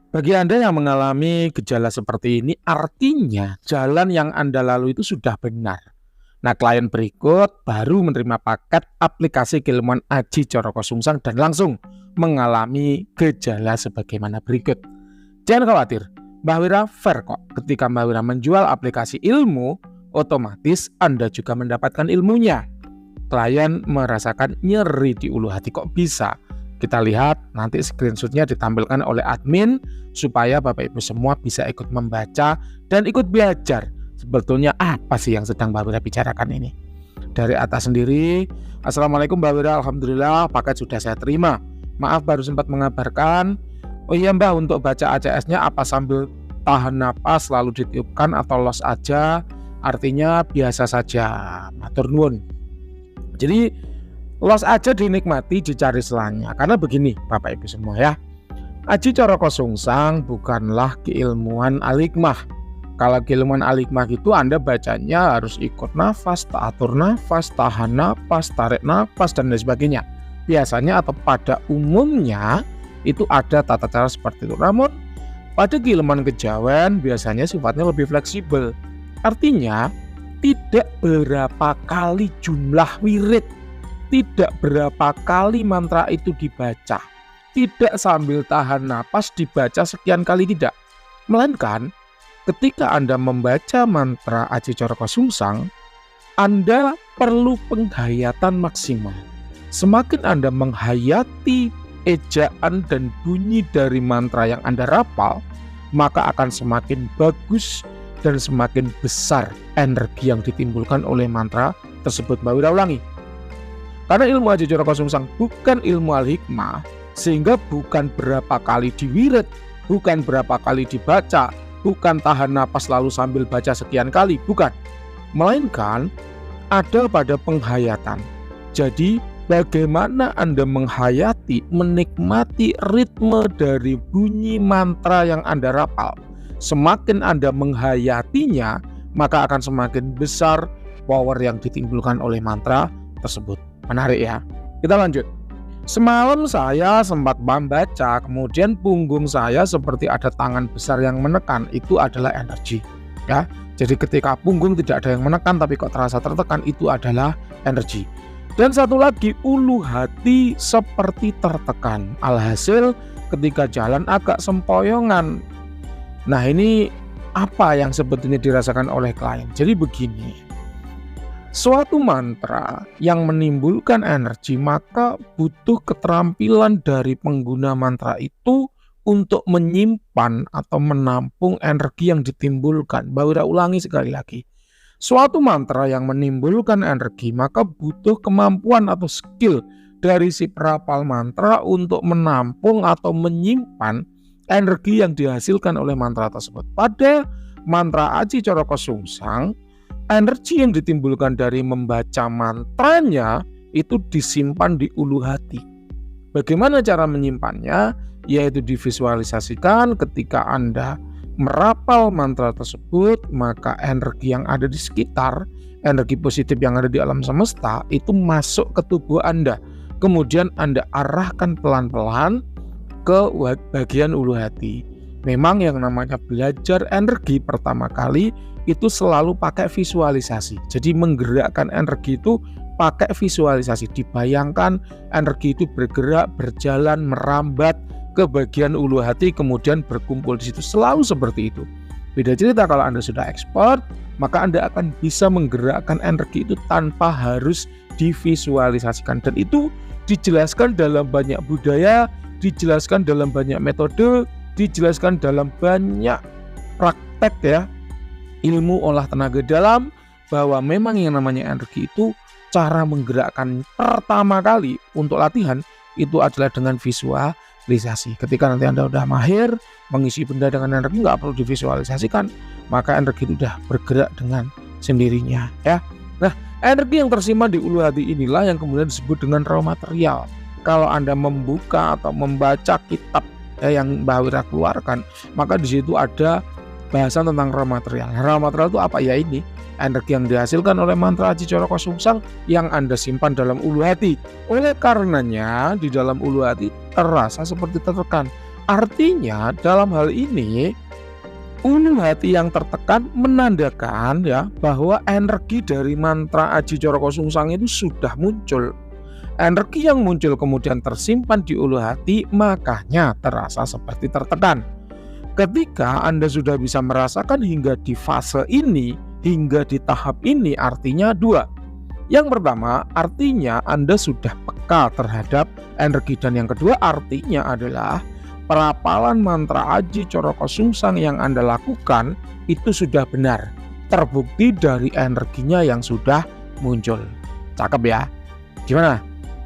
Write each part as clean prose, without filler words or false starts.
Bagi Anda yang mengalami gejala seperti ini, artinya jalan yang Anda lalui itu sudah benar. Nah, klien berikut baru menerima paket aplikasi keilmuan Aji Coroko Sungsang dan langsung mengalami gejala sebagaimana berikut. Jangan khawatir, Mbah Wira fair kok. Ketika Mbah Wira menjual aplikasi ilmu, otomatis Anda juga mendapatkan ilmunya. Klien merasakan nyeri di ulu hati, kok bisa? Kita lihat nanti screenshotnya ditampilkan oleh admin supaya Bapak Ibu semua bisa ikut membaca dan ikut belajar sebetulnya apa sih yang sedang Mbak Wira bicarakan ini. Dari atas sendiri, Assalamualaikum Mbak Wira, Alhamdulillah paket sudah saya terima. Maaf baru sempat mengabarkan. Oh iya Mbak, untuk baca ACS-nya apa sambil tahan napas lalu ditiupkan atau los aja? Artinya biasa saja, matur nuwun. Jadi los aja dinikmati, dicari selanya. Karena begini Bapak Ibu semua ya, Aji Coroko Sungsang bukanlah keilmuan al-hikmah. Kalau keilmuan al-hikmah itu Anda bacanya harus ikut nafas, atur nafas, tahan nafas, tarik nafas, dan lain sebagainya. Biasanya atau pada umumnya itu ada tata cara seperti itu. Namun pada keilmuan kejawen biasanya sifatnya lebih fleksibel. Artinya tidak berapa kali jumlah wirid, tidak berapa kali mantra itu dibaca, tidak sambil tahan napas dibaca sekian kali, tidak. Melainkan ketika Anda membaca mantra Aji Coroko Sungsang, Anda perlu penghayatan maksimal. Semakin Anda menghayati ejaan dan bunyi dari mantra yang Anda rapal, maka akan semakin bagus dan semakin besar energi yang ditimbulkan oleh mantra tersebut. Mbak Wira ulangi. Karena ilmu Aji Coroko Sungsang bukan ilmu al-hikmah, sehingga bukan berapa kali diwirid, bukan berapa kali dibaca, bukan tahan napas lalu sambil baca sekian kali, bukan. Melainkan ada pada penghayatan. Jadi bagaimana Anda menghayati, menikmati ritme dari bunyi mantra yang Anda rapal. Semakin Anda menghayatinya, maka akan semakin besar power yang ditimbulkan oleh mantra tersebut. Menarik ya. Kita lanjut. Semalam saya sempat membaca, kemudian punggung saya seperti ada tangan besar yang menekan. Itu adalah energi. Ya. Jadi ketika punggung tidak ada yang menekan tapi kok terasa tertekan, itu adalah energi. Dan satu lagi, ulu hati seperti tertekan. Alhasil ketika jalan agak sempoyongan. Nah, ini apa yang sebetulnya dirasakan oleh klien? Jadi begini. Suatu mantra yang menimbulkan energi, maka butuh keterampilan dari pengguna mantra itu untuk menyimpan atau menampung energi yang ditimbulkan. Mbak Wira ulangi sekali lagi. Suatu mantra yang menimbulkan energi, maka butuh kemampuan atau skill dari si perapal mantra untuk menampung atau menyimpan energi yang dihasilkan oleh mantra tersebut. Pada mantra Aji Coroko Sungsang, energi yang ditimbulkan dari membaca mantranya itu disimpan di ulu hati. Bagaimana cara menyimpannya? Yaitu divisualisasikan ketika Anda merapal mantra tersebut, maka energi yang ada di sekitar, energi positif yang ada di alam semesta itu masuk ke tubuh Anda. Kemudian Anda arahkan pelan-pelan ke bagian ulu hati. Memang yang namanya belajar energi pertama kali itu selalu pakai visualisasi. Jadi menggerakkan energi itu pakai visualisasi. Dibayangkan energi itu bergerak, berjalan, merambat ke bagian ulu hati, kemudian berkumpul di situ. Selalu seperti itu. Beda cerita kalau Anda sudah ekspor, maka Anda akan bisa menggerakkan energi itu tanpa harus divisualisasikan. Dan itu dijelaskan dalam banyak budaya, dijelaskan dalam banyak metode, dijelaskan dalam banyak praktek ya, ilmu olah tenaga dalam, bahwa memang yang namanya energi itu cara menggerakkan pertama kali untuk latihan itu adalah dengan visualisasi. Ketika nanti Anda udah mahir mengisi benda dengan energi, nggak perlu divisualisasikan, maka energi itu udah bergerak dengan sendirinya ya. Nah, energi yang tersimpan di ulu hati inilah yang kemudian disebut dengan raw material. Kalau Anda membuka atau membaca kitab yang Mbak Wira keluarkan, maka di situ ada bahasan tentang raw material. Raw material itu apa? Ya ini, energi yang dihasilkan oleh mantra Aji Coroko Sungsang yang Anda simpan dalam ulu hati. Oleh karenanya di dalam ulu hati terasa seperti tertekan. Artinya dalam hal ini ulu hati yang tertekan menandakan ya bahwa energi dari mantra Aji Coroko Sungsang itu sudah muncul. Energi yang muncul kemudian tersimpan di ulu hati, makanya terasa seperti tertekan. Ketika Anda sudah bisa merasakan hingga di fase ini, hingga di tahap ini, artinya dua. Yang pertama, artinya Anda sudah peka terhadap energi, dan yang kedua artinya adalah perapalan mantra Aji Coroko Sungsang yang Anda lakukan itu sudah benar, terbukti dari energinya yang sudah muncul. Cakep ya? Gimana?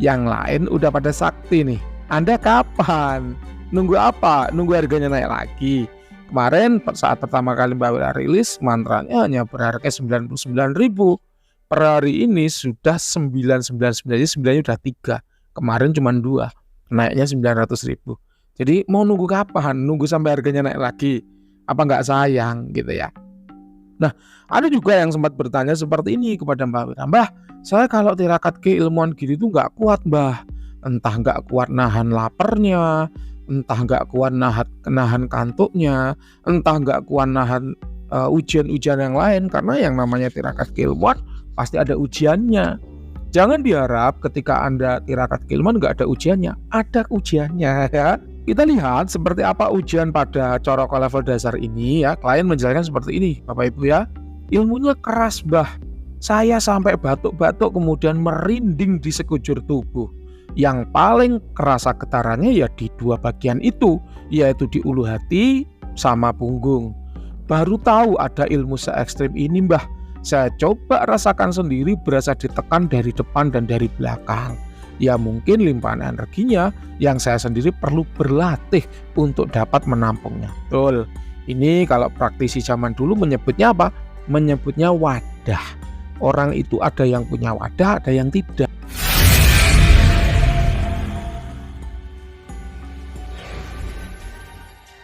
Yang lain udah pada sakti nih. Anda kapan? Nunggu apa? Nunggu harganya naik lagi? Kemarin saat pertama kali Mbak Wira rilis, mantranya hanya berharga 99.000. Per hari ini sudah 999, jadi 9-nya udah 3. Kemarin cuma 2, naiknya 900.000. Jadi mau nunggu kapan? Nunggu sampai harganya naik lagi? Apa nggak sayang gitu ya? Nah, ada juga yang sempat bertanya seperti ini kepada Mbak Wira, Mbah, saya kalau tirakat keilmuan gini tuh nggak kuat, Mbah. Entah nggak kuat nahan laparnya, entah nggak kuat nahan kantuknya, entah nggak kuat nahan ujian-ujian yang lain. Karena yang namanya tirakat keilmuan pasti ada ujiannya. Jangan diharap ketika Anda tirakat keilmuan nggak ada ujiannya. Ada ujiannya ya. Kita lihat seperti apa ujian pada Coroko level dasar ini ya. Klien menjelaskan seperti ini, Bapak Ibu ya. Ilmunya keras, Mbah. Saya sampai batuk-batuk kemudian merinding di sekujur tubuh. Yang paling kerasa getarannya ya di dua bagian itu, yaitu di ulu hati sama punggung. Baru tahu ada ilmu se-ekstrim ini, Mbah. Saya coba rasakan sendiri, berasa ditekan dari depan dan dari belakang. Ya mungkin limpahan energinya yang saya sendiri perlu berlatih untuk dapat menampungnya. Betul. Ini kalau praktisi zaman dulu menyebutnya apa? Menyebutnya wadah. Orang itu ada yang punya wadah, ada yang tidak.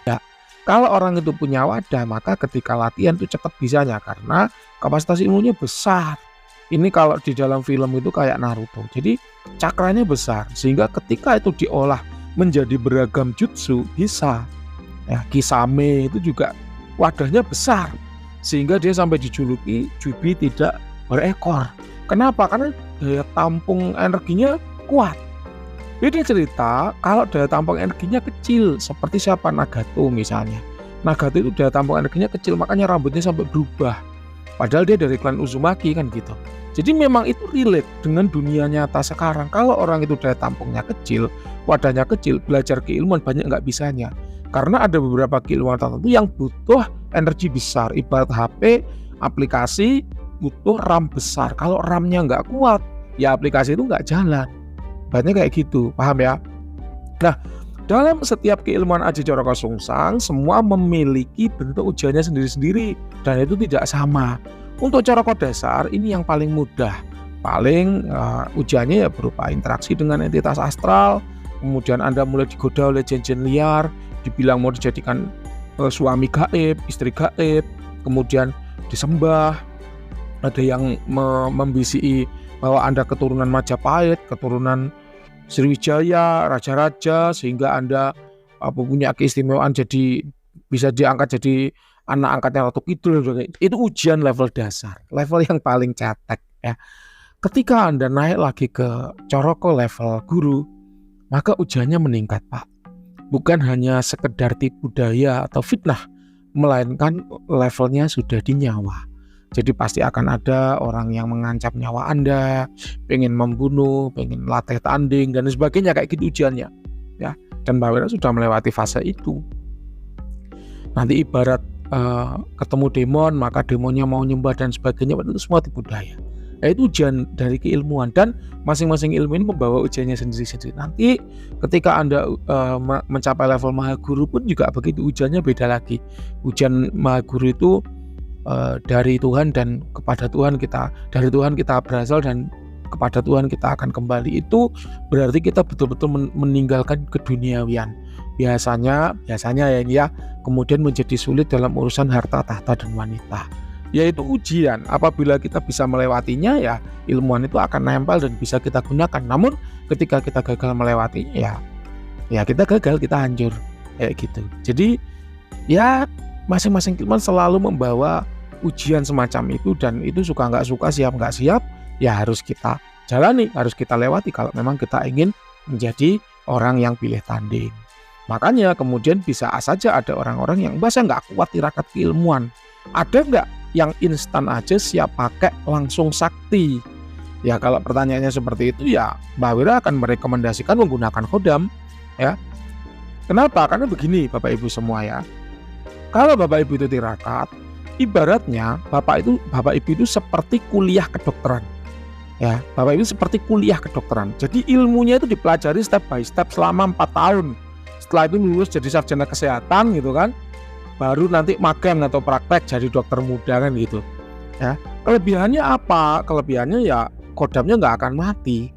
Ya, kalau orang itu punya wadah, maka ketika latihan itu cepat bisanya karena kapasitas ilmunya besar. Ini kalau di dalam film itu kayak Naruto. Jadi cakranya besar sehingga ketika itu diolah menjadi beragam jutsu bisa. Ya, Kisame itu juga wadahnya besar sehingga dia sampai dijuluki Jubi tidak berekor. Kenapa? Karena daya tampung energinya kuat. Beda cerita kalau daya tampung energinya kecil, seperti siapa? Nagato misalnya. Nagato itu daya tampung energinya kecil, makanya rambutnya sampai berubah. Padahal dia dari klan Uzumaki kan gitu. Jadi memang itu relate dengan dunia nyata sekarang. Kalau orang itu daya tampungnya kecil, wadahnya kecil, belajar keilmuan banyak nggak bisanya. Karena ada beberapa keilmuan tertentu yang butuh energi besar. Ibarat HP, aplikasi butuh RAM besar. Kalau RAM-nya nggak kuat, ya aplikasi itu nggak jalan. Banyak kayak gitu, paham ya? Nah, dalam setiap keilmuan Aji Coroko Sungsang, semua memiliki bentuk ujiannya sendiri-sendiri. Dan itu tidak sama. Untuk Coroko dasar, ini yang paling mudah. Paling ujiannya ya berupa interaksi dengan entitas astral. Kemudian Anda mulai digoda oleh jin-jin liar. Dibilang mau dijadikan suami gaib, istri gaib. Kemudian disembah. Ada yang membisiki bahwa Anda keturunan Majapahit, keturunan Sriwijaya, raja-raja, sehingga Anda punya keistimewaan jadi bisa diangkat jadi anak angkatnya Ratu Kidul. Itu ujian level dasar, level yang paling cetek ya. Ketika Anda naik lagi ke Coroko level guru, maka ujiannya meningkat, Pak. Bukan hanya sekedar tipu daya atau fitnah, melainkan levelnya sudah di nyawa. Jadi pasti akan ada orang yang mengancam nyawa Anda, pengen membunuh, pengen latih tanding dan sebagainya, kayak gitu ujiannya ya. Dan Mbak Wira sudah melewati fase itu. Nanti ibarat ketemu demon, maka demonnya mau nyembah dan sebagainya, itu semua tipu daya. Ya, itu ujian dari keilmuan, dan masing-masing ilmu ini membawa ujiannya sendiri-sendiri. Nanti ketika Anda mencapai level Mahaguru pun juga begitu, ujiannya beda lagi. Ujian Mahaguru itu dari Tuhan dan kepada Tuhan kita, dari Tuhan kita berasal dan kepada Tuhan kita akan kembali. Itu berarti kita betul-betul meninggalkan keduniawian. Biasanya ya ini ya, kemudian menjadi sulit dalam urusan harta, tahta dan wanita. Yaitu ujian. Apabila kita bisa melewatinya, ya ilmuwan itu akan nempel dan bisa kita gunakan. Namun ketika kita gagal melewatinya, ya kita gagal, kita hancur. kayak gitu. Jadi ya masing-masing ilmuwan selalu membawa ujian semacam itu, dan itu suka nggak suka, siap nggak siap, ya harus kita jalani, harus kita lewati kalau memang kita ingin menjadi orang yang pilih tanding. Makanya kemudian bisa saja ada orang-orang yang bahasa nggak kuat tirakat keilmuan. Ada nggak yang instan aja siap pakai langsung sakti? Ya kalau pertanyaannya seperti itu, ya Mbak Wira akan merekomendasikan menggunakan khodam. Ya, kenapa? Karena begini Bapak Ibu semua ya. Kalau Bapak Ibu itu tirakat, ibaratnya Bapak Ibu itu seperti kuliah kedokteran. Ya, Bapak Ibu seperti kuliah kedokteran. Jadi ilmunya itu dipelajari step by step selama 4 tahun. Setelah itu lulus jadi sarjana kesehatan gitu kan. Baru nanti magang atau praktek jadi dokter muda kan gitu. Ya, kelebihannya apa? Kelebihannya ya khodamnya nggak akan mati.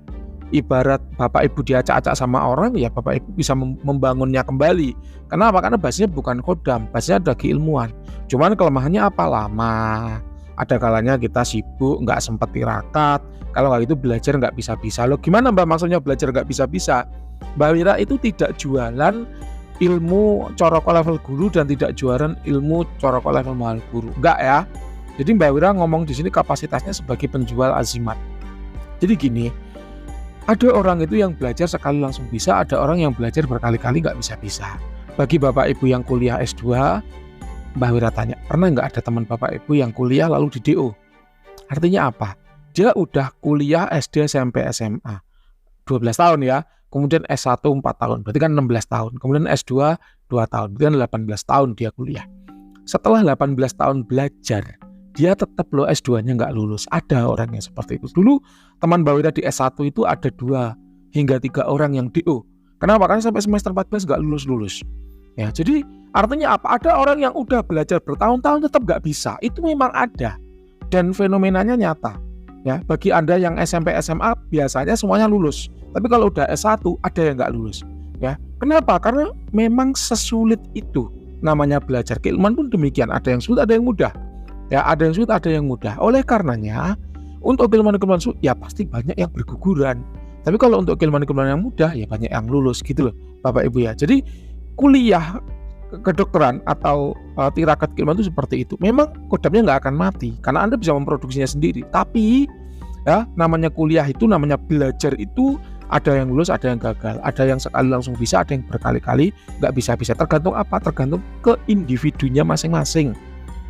Ibarat Bapak Ibu diacak-acak sama orang, ya Bapak Ibu bisa membangunnya kembali. Kenapa? Karena basisnya bukan khodam, basisnya ada keilmuan. Cuman kelemahannya apa? Lama. Ada kalanya kita sibuk, nggak sempat tirakat. Kalau nggak gitu belajar nggak bisa-bisa. Loh gimana Mbak maksudnya belajar nggak bisa-bisa? Mbak Wira itu tidak jualan ilmu coroko level guru dan tidak jualan ilmu coroko level mahal guru. Enggak ya. Jadi Mbak Wira ngomong di sini kapasitasnya sebagai penjual azimat. Jadi gini, ada orang itu yang belajar sekali langsung bisa, ada orang yang belajar berkali-kali nggak bisa-bisa. Bagi Bapak Ibu yang kuliah S2, Mbak Wira tanya, pernah nggak ada teman Bapak Ibu yang kuliah lalu di DO? Artinya apa? Dia udah kuliah SD, SMP, SMA 12 tahun ya, kemudian S1 4 tahun, berarti kan 16 tahun, kemudian S2 2 tahun, berarti kan 18 tahun dia kuliah. Setelah 18 tahun belajar, dia tetap loh S2-nya nggak lulus. Ada orang yang seperti itu. Dulu teman Mbak Wira di S1 itu ada 2 hingga 3 orang yang DO. Kenapa? Karena sampai semester 14 nggak lulus-lulus. Ya, jadi artinya apa? Ada orang yang udah belajar bertahun-tahun tetap nggak bisa. Itu memang ada. Dan fenomenanya nyata. Ya, bagi Anda yang SMP SMA biasanya semuanya lulus. Tapi kalau udah S1 ada yang nggak lulus. Ya, kenapa? Karena memang sesulit itu. Namanya belajar keilmuan pun demikian. Ada yang sulit, ada yang mudah. Ya, ada yang sulit, ada yang mudah. Oleh karenanya, untuk keilmuan-keilmuan sulit ya pasti banyak yang berguguran. Tapi kalau untuk keilmuan-keilmuan yang mudah ya banyak yang lulus gitu loh, Bapak Ibu ya. Jadi kuliah kedokteran atau tirakat keilmuan itu seperti itu. Memang khodamnya nggak akan mati karena Anda bisa memproduksinya sendiri. Tapi ya namanya kuliah itu, namanya belajar itu ada yang lulus, ada yang gagal, ada yang sekali langsung bisa, ada yang berkali-kali nggak bisa-bisa. Tergantung apa? Tergantung ke individunya masing-masing.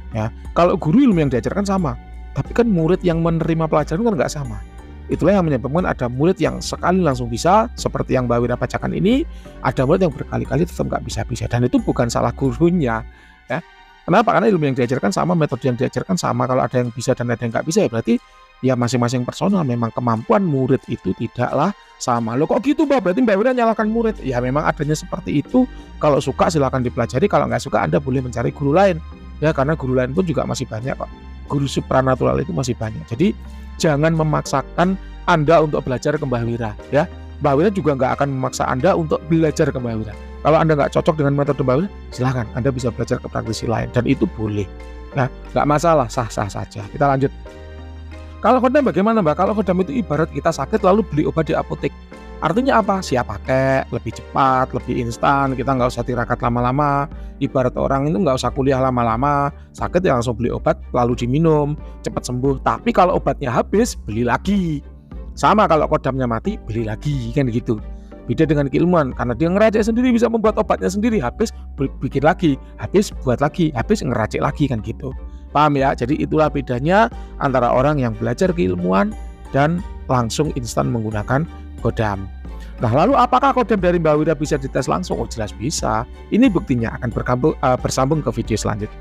Ya, kalau guru ilmu yang diajarkan sama, tapi kan murid yang menerima pelajaran kan nggak sama. Itulah yang menyebabkan ada murid yang sekali langsung bisa, seperti yang Mbak Wira bacakan ini, ada murid yang berkali-kali tetap nggak bisa-bisa. Dan itu bukan salah gurunya. Ya. Kenapa? Karena ilmu yang diajarkan sama, metode yang diajarkan sama. Kalau ada yang bisa dan ada yang nggak bisa, ya berarti ya masing-masing personal. Memang kemampuan murid itu tidaklah sama. Loh kok gitu Mbak? Berarti Mbak Wira nyalahkan murid? Ya memang adanya seperti itu. Kalau suka silakan dipelajari, kalau nggak suka Anda boleh mencari guru lain. Ya karena guru lain pun juga masih banyak kok. Guru supranatural itu masih banyak. Jadi jangan memaksakan Anda untuk belajar ke Mbak Wira ya. Mbak Wira juga nggak akan memaksa Anda untuk belajar ke Mbak Wira. Kalau Anda nggak cocok dengan metode Mbak Wira, silakan Anda bisa belajar ke praktisi lain dan itu boleh. Nah, nggak masalah, sah-sah saja. Kita lanjut. Kalau khodam bagaimana Mbak? Kalau khodam itu ibarat kita sakit lalu beli obat di apotek. Artinya apa? Siap pakai, lebih cepat, lebih instan, kita nggak usah tirakat lama-lama. Ibarat orang itu nggak usah kuliah lama-lama, sakit ya langsung beli obat lalu diminum, cepat sembuh. Tapi kalau obatnya habis, beli lagi. Sama kalau khodamnya mati, beli lagi, kan gitu. Beda dengan keilmuan, karena dia ngeracik sendiri, bisa membuat obatnya sendiri, habis bikin lagi, habis buat lagi, habis ngeracik lagi, kan gitu. Paham ya? Jadi itulah bedanya antara orang yang belajar keilmuan dan langsung instan menggunakan khodam. Nah, lalu apakah khodam dari Mbak Wira bisa dites langsung? Oh, jelas bisa. Ini buktinya akan bersambung ke video selanjutnya.